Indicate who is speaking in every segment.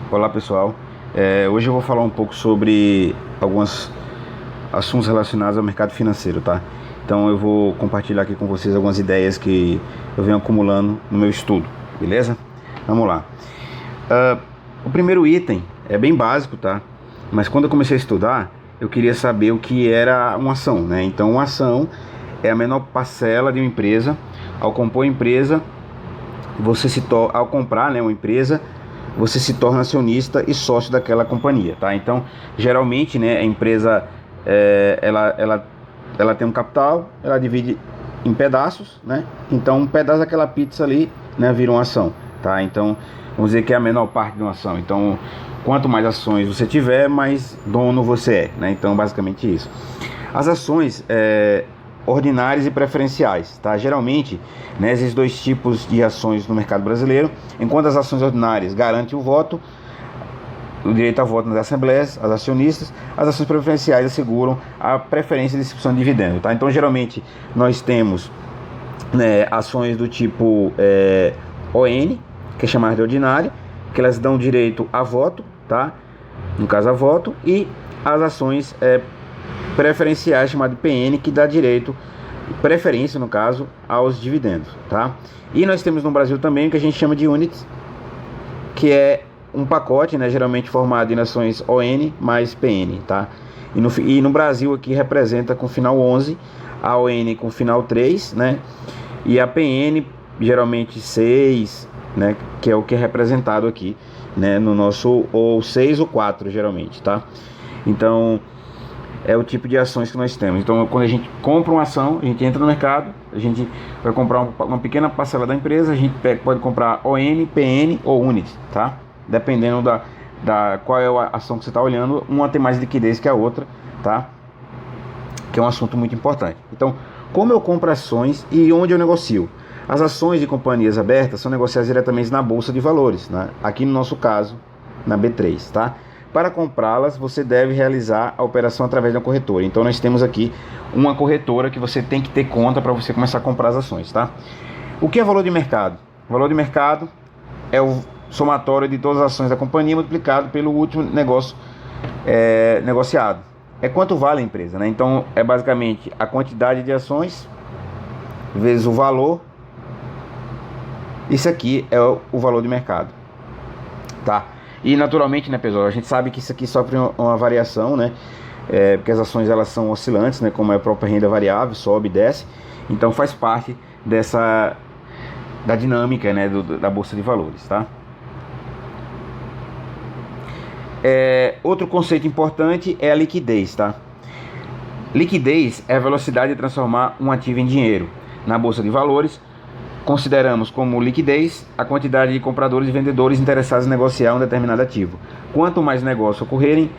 Speaker 1: Olá pessoal, hoje eu vou falar um pouco sobre alguns assuntos relacionados ao mercado financeiro, tá? Então eu vou compartilhar aqui com vocês algumas ideias que eu venho acumulando no meu estudo, beleza? Vamos lá. O primeiro item é bem básico, tá? Mas quando eu comecei a estudar, eu queria saber o que era uma ação, né? Então uma ação é a menor parcela de uma empresa. Ao compor a empresa, ao comprar, né, uma empresa, você se torna acionista e sócio daquela companhia, tá? Então, geralmente, né, a empresa, ela tem um capital, ela divide em pedaços, né? Então, um pedaço daquela pizza ali, né, vira uma ação, tá? Então, vamos dizer que é a menor parte de uma ação. Então, quanto mais ações você tiver, mais dono você é, né? Então, basicamente isso. As ações ordinárias e preferenciais, tá? Geralmente, né, esses dois tipos de ações no mercado brasileiro, enquanto as ações ordinárias garantem o direito a voto nas assembleias, as acionistas, as ações preferenciais asseguram a preferência de distribuição de dividendos, tá? Então, geralmente, nós temos, né, ações do tipo ON, que é chamada de ordinária, que elas dão direito a voto, tá? No caso, a voto, e as ações preferenciais, chamado de PN, que dá direito, preferência no caso, aos dividendos, tá? E nós temos no Brasil também o que a gente chama de Units, que é um pacote, né, geralmente formado em ações ON mais PN, tá? E no Brasil aqui representa com final 11, a ON com final 3, né? E a PN geralmente 6, né, que é o que é representado aqui, né, no nosso, ou 6 ou 4 geralmente, tá? Então, é o tipo de ações que nós temos. Então, quando a gente compra uma ação, a gente entra no mercado, a gente vai comprar uma pequena parcela da empresa, a gente pode comprar ON, PN ou Units, tá? Dependendo da qual é a ação que você está olhando, uma tem mais liquidez que a outra, tá? Que é um assunto muito importante. Então, como eu compro ações e onde eu negocio? As ações de companhias abertas são negociadas diretamente na Bolsa de Valores, né? Aqui no nosso caso, na B3, tá? Para comprá-las, você deve realizar a operação através de uma corretora. Então, nós temos aqui uma corretora que você tem que ter conta para você começar a comprar as ações, tá? O que é valor de mercado? O valor de mercado é o somatório de todas as ações da companhia multiplicado pelo último negócio negociado. É quanto vale a empresa, né? Então, é basicamente a quantidade de ações vezes o valor. Isso aqui é o valor de mercado, tá? E naturalmente, né, pessoal, a gente sabe que isso aqui sofre uma variação, né? Porque as ações elas são oscilantes, né? Como é a própria renda variável, sobe e desce. Então faz parte da dinâmica, né, da Bolsa de Valores, tá? Outro conceito importante é a liquidez, tá? Liquidez é a velocidade de transformar um ativo em dinheiro. Na Bolsa de Valores, consideramos como liquidez a quantidade de compradores e vendedores interessados em negociar um determinado ativo. Quanto mais negócios ocorrerem,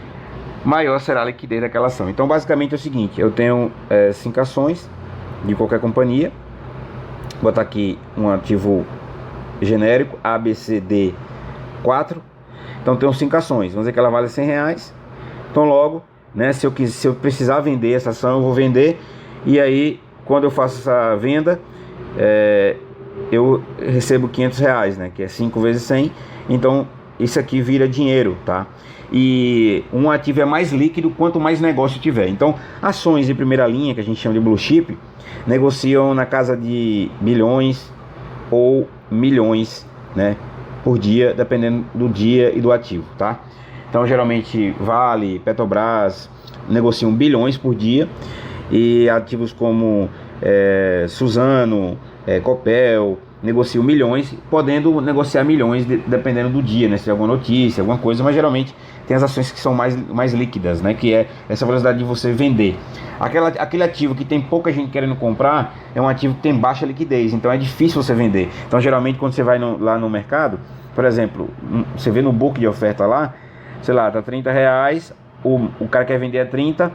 Speaker 1: maior será a liquidez daquela ação. Então, basicamente é o seguinte: eu tenho 5 ações de qualquer companhia. Vou botar aqui um ativo genérico, ABCD 4. Então, tenho 5 ações. Vamos dizer que ela vale R$100. Então, logo, né, se eu precisar vender essa ação, eu vou vender. E aí, quando eu faço essa venda, eu recebo R$500, né, que é 5 vezes 100. Então isso aqui vira dinheiro, tá? E um ativo é mais líquido quanto mais negócio tiver. Então ações de primeira linha, que a gente chama de blue chip, negociam na casa de bilhões ou milhões, né, por dia, dependendo do dia e do ativo, tá? Então geralmente Vale, Petrobras negociam bilhões por dia, e ativos como Suzano, Copel negociam milhões, podendo negociar milhões dependendo do dia, né? Se tem alguma notícia, alguma coisa, mas geralmente tem as ações que são mais líquidas, né? Que é essa velocidade de você vender. Aquele ativo que tem pouca gente querendo comprar é um ativo que tem baixa liquidez, então é difícil você vender. Então geralmente quando você vai lá no mercado, por exemplo, você vê no book de oferta lá, sei lá, tá R$30, o cara quer vender a 30,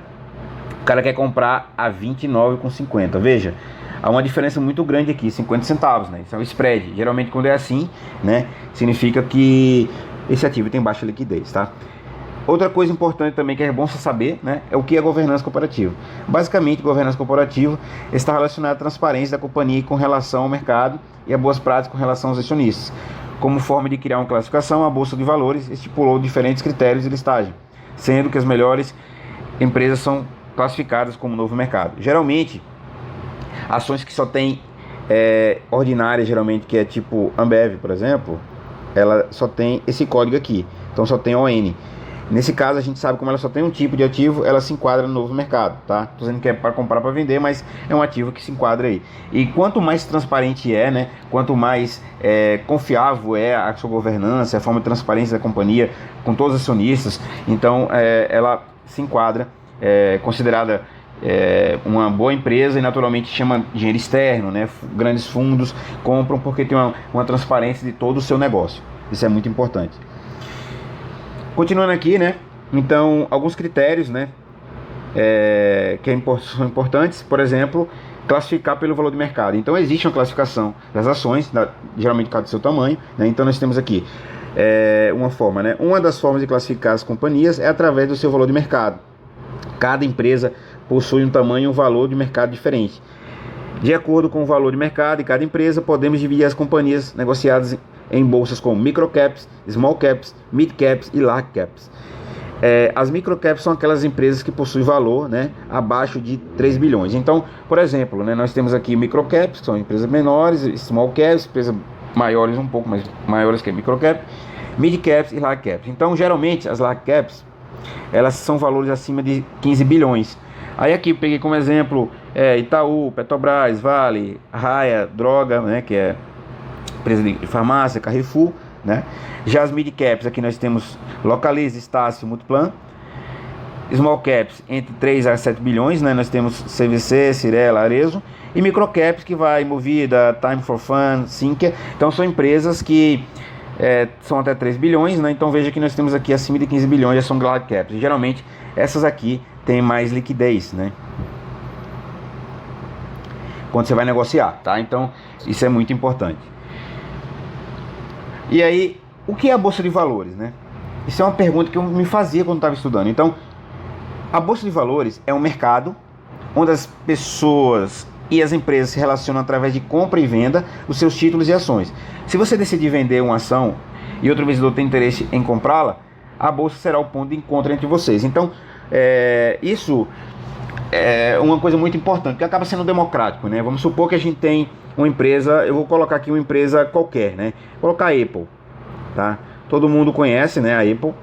Speaker 1: o cara quer comprar a 29,50. Veja, há uma diferença muito grande aqui, 50 centavos, né? Isso é o spread. Geralmente quando é assim, né, significa que esse ativo tem baixa liquidez, tá? Outra coisa importante também que é bom você saber, né, é o que é governança corporativa. Basicamente, governança corporativa está relacionada à transparência da companhia com relação ao mercado e a boas práticas com relação aos acionistas. Como forma de criar uma classificação, a Bolsa de Valores estipulou diferentes critérios de listagem, sendo que as melhores empresas são classificadas como novo mercado. Geralmente, ações que só tem ordinária, geralmente, que é tipo Ambev, por exemplo, ela só tem esse código aqui, então só tem ON. Nesse caso, a gente sabe como ela só tem um tipo de ativo, ela se enquadra no novo mercado, tá? Tô dizendo que é para comprar, para vender, mas é um ativo que se enquadra aí. E quanto mais transparente é, né? Quanto mais confiável é a sua governança, a forma de transparência da companhia com todos os acionistas, então ela se enquadra, considerada uma boa empresa, e naturalmente chama dinheiro externo, né? Grandes fundos compram porque tem uma transparência de todo o seu negócio. Isso é muito importante. Continuando aqui, né? Então, alguns critérios, né? São importantes, por exemplo, classificar pelo valor de mercado. Então, existe uma classificação das ações, geralmente cada seu tamanho, né? Então, nós temos aqui uma forma, né? Uma das formas de classificar as companhias é através do seu valor de mercado. Cada empresa possui um tamanho e um valor de mercado diferente. De acordo com o valor de mercado de cada empresa, podemos dividir as companhias negociadas em bolsas como microcaps, small caps, mid caps e large caps. As microcaps são aquelas empresas que possuem valor, né, abaixo de 3 bilhões. Então, por exemplo, né, nós temos aqui microcaps, que são empresas menores, small caps, empresas maiores, um pouco mais maiores que a microcap, mid caps e large caps. Então, geralmente, as large caps, elas são valores acima de 15 bilhões. Aí aqui peguei como exemplo Itaú, Petrobras, Vale, Raia, Droga, né, que é empresa de farmácia, Carrefour, né? Já as mid caps, aqui nós temos Localize, Estácio, Multiplan. Small caps, entre 3 a 7 bilhões, né? Nós temos CVC, Cirela, Arezzo. E microcaps, que vai Movida, Time for Fun, Sinqia. Então são empresas que são até 3 bilhões, né? Então veja que nós temos aqui acima de 15 bilhões, já são large caps. E, geralmente essas aqui têm mais liquidez, né? Quando você vai negociar, tá? Então isso é muito importante. E aí, o que é a Bolsa de Valores, né? Isso é uma pergunta que eu me fazia quando estava estudando. Então, a Bolsa de Valores é um mercado onde as pessoas e as empresas se relacionam através de compra e venda dos seus títulos e ações. Se você decidir vender uma ação e outro investidor tem interesse em comprá-la, a Bolsa será o ponto de encontro entre vocês. Então, isso é uma coisa muito importante, que acaba sendo democrático, né? Vamos supor que a gente tem uma empresa, eu vou colocar aqui uma empresa qualquer, né? Vou colocar a Apple, tá? Todo mundo conhece, né, a Apple.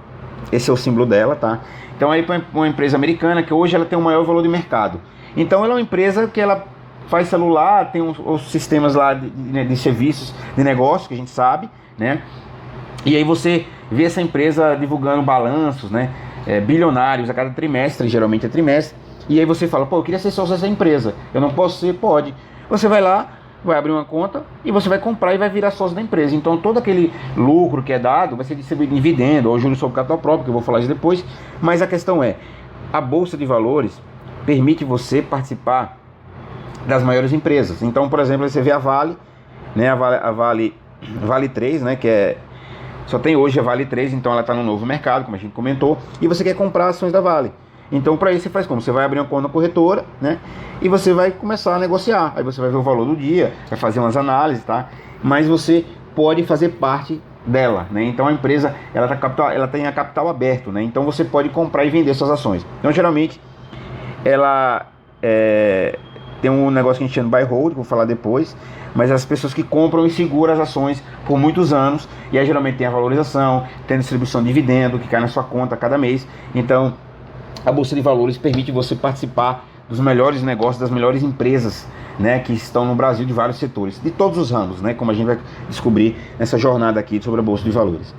Speaker 1: Esse é o símbolo dela, tá? Então a Apple é uma empresa americana que hoje ela tem o maior valor de mercado. Então ela é uma empresa que ela faz celular, tem os sistemas lá de serviços, de negócio, que a gente sabe, né? E aí você vê essa empresa divulgando balanços, né? Bilionários a cada trimestre, geralmente é trimestre. E aí você fala, pô, eu queria ser sócio dessa empresa. Eu não posso ser? Pode. Você vai lá, vai abrir uma conta e você vai comprar e vai virar sócio da empresa. Então todo aquele lucro que é dado vai ser distribuído em dividendo ou juros sobre capital próprio, que eu vou falar isso depois. Mas a questão é, a Bolsa de Valores permite você participar das maiores empresas. Então, por exemplo, você vê a Vale, né, a Vale 3, né, que só tem hoje a Vale 3, então ela está no novo mercado, como a gente comentou, e você quer comprar ações da Vale. Então, para isso você faz como? Você vai abrir uma conta na corretora, né? E você vai começar a negociar. Aí você vai ver o valor do dia, vai fazer umas análises, tá? Mas você pode fazer parte dela, né? Então a empresa ela tem a capital aberto, né? Então você pode comprar e vender suas ações. Então geralmente ela tem um negócio que a gente chama de buy hold, que eu vou falar depois. Mas as pessoas que compram e seguram as ações por muitos anos, e aí geralmente tem a valorização, tem a distribuição de dividendo que cai na sua conta a cada mês. Então a Bolsa de Valores permite você participar dos melhores negócios, das melhores empresas, né, que estão no Brasil, de vários setores, de todos os ramos, né, como a gente vai descobrir nessa jornada aqui sobre a Bolsa de Valores.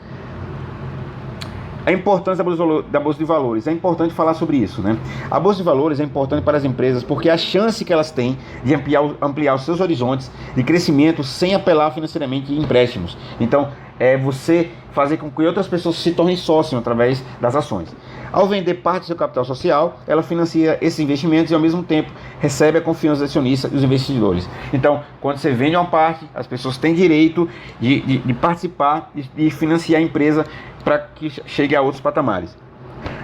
Speaker 1: A importância da Bolsa de Valores, é importante falar sobre isso, né? A Bolsa de Valores é importante para as empresas porque a chance que elas têm de ampliar os seus horizontes de crescimento sem apelar financeiramente em empréstimos. Então, é você fazer com que outras pessoas se tornem sócios através das ações. Ao vender parte do seu capital social, ela financia esses investimentos e ao mesmo tempo recebe a confiança dos acionistas e dos investidores. Então, quando você vende uma parte, as pessoas têm direito de participar e de financiar a empresa para que chegue a outros patamares.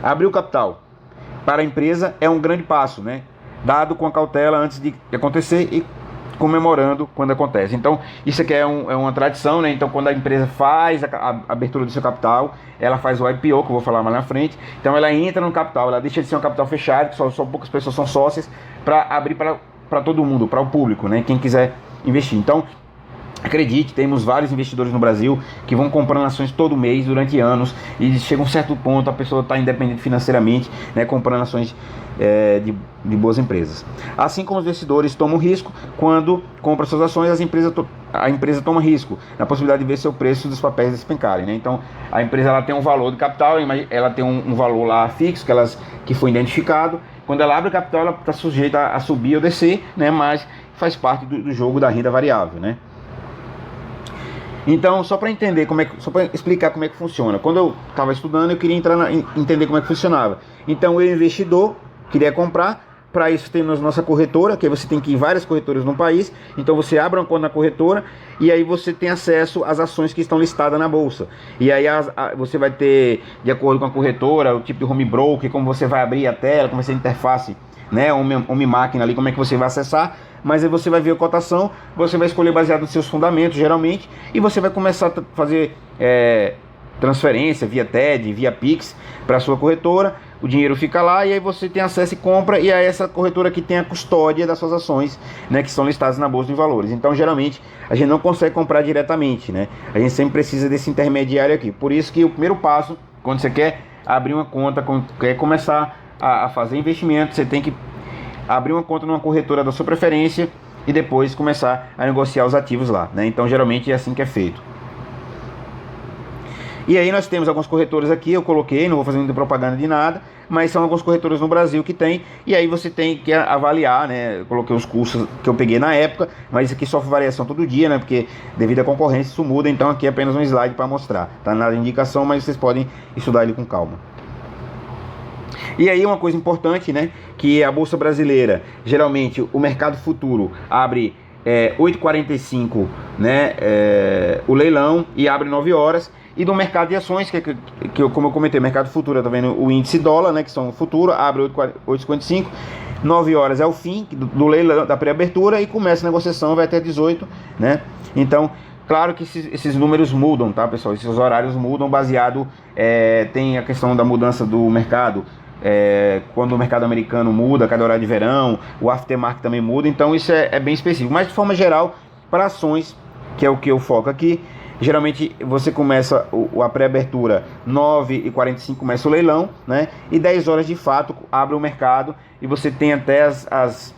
Speaker 1: Abrir o capital para a empresa é um grande passo, né? Dado com a cautela antes de acontecer e comemorando quando acontece. Então, isso aqui é uma tradição, né? Então, quando a empresa faz a abertura do seu capital, ela faz o IPO, que eu vou falar mais na frente. Então, ela entra no capital, ela deixa de ser um capital fechado, que só poucas pessoas são sócias, para abrir para todo mundo, para o público, né? Quem quiser investir. Então, acredite, temos vários investidores no Brasil que vão comprando ações todo mês durante anos, e chega um certo ponto a pessoa está independente financeiramente, né, comprando ações de boas empresas. Assim como os investidores tomam risco quando compram suas ações, a empresa toma risco na possibilidade de ver seu preço dos papéis despencarem, né? Então a empresa ela tem um valor de capital, ela tem um valor lá fixo que foi identificado. Quando ela abre o capital, ela está sujeita a subir ou descer, né? Mas faz parte do jogo da renda variável, né? Então, só para entender só para explicar como é que funciona. Quando eu estava estudando, eu queria entender como é que funcionava. Então, o investidor queria comprar. Para isso temos nossa corretora, que você tem que ir em várias corretoras no país. Então você abre uma conta na corretora e aí você tem acesso às ações que estão listadas na bolsa. E aí você vai ter, de acordo com a corretora, o tipo de home broker, como você vai abrir a tela, como vai ser a interface, né, home máquina ali, como é que você vai acessar. Mas aí você vai ver a cotação, você vai escolher baseado nos seus fundamentos, geralmente, e você vai começar a fazer transferência via TED, via Pix para a sua corretora. O dinheiro fica lá e aí você tem acesso e compra, e aí essa corretora aqui tem a custódia das suas ações, né, que são listadas na bolsa de valores. Então geralmente a gente não consegue comprar diretamente, né? A gente sempre precisa desse intermediário aqui. Por isso que o primeiro passo, quando você quer abrir uma conta, quer começar a fazer investimento, você tem que abrir uma conta numa corretora da sua preferência e depois começar a negociar os ativos lá, né? Então geralmente é assim que é feito. E aí nós temos alguns corretores aqui, eu coloquei, não vou fazer muita propaganda de nada, mas são alguns corretores no Brasil que tem, e aí você tem que avaliar, né? Eu coloquei os custos que eu peguei na época, mas isso aqui sofre variação todo dia, né? Porque devido à concorrência isso muda, então aqui é apenas um slide para mostrar, tá? Nada de indicação, mas vocês podem estudar ele com calma. E aí uma coisa importante, né? Que a Bolsa Brasileira, geralmente o mercado futuro abre 8h45, né? O leilão, e abre 9 horas. E do mercado de ações, como eu comentei, mercado futuro, tá vendo o índice dólar, né, que são futuro, abre 8h55, 9 horas é o fim do leilão, da pré-abertura, e começa a negociação, vai até 18, né? Então, claro que esses números mudam, tá, pessoal? Esses horários mudam baseado, tem a questão da mudança do mercado, quando o mercado americano muda, cada horário de verão, o aftermarket também muda, então isso é bem específico. Mas de forma geral, para ações, que é o que eu foco aqui, geralmente você começa a pré-abertura 9h45, começa o leilão, né? E 10 horas de fato abre o mercado e você tem até as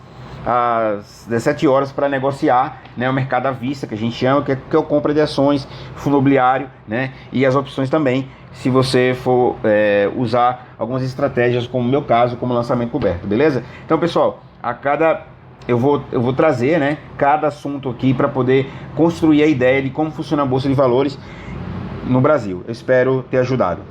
Speaker 1: 17 horas para negociar, né? O mercado à vista, que a gente chama, que é a compra de ações, fundo imobiliário, né? E as opções também, se você for usar algumas estratégias, como no meu caso, como lançamento coberto, beleza? Então, pessoal, eu vou trazer, né, cada assunto aqui para poder construir a ideia de como funciona a Bolsa de Valores no Brasil. Eu espero ter ajudado.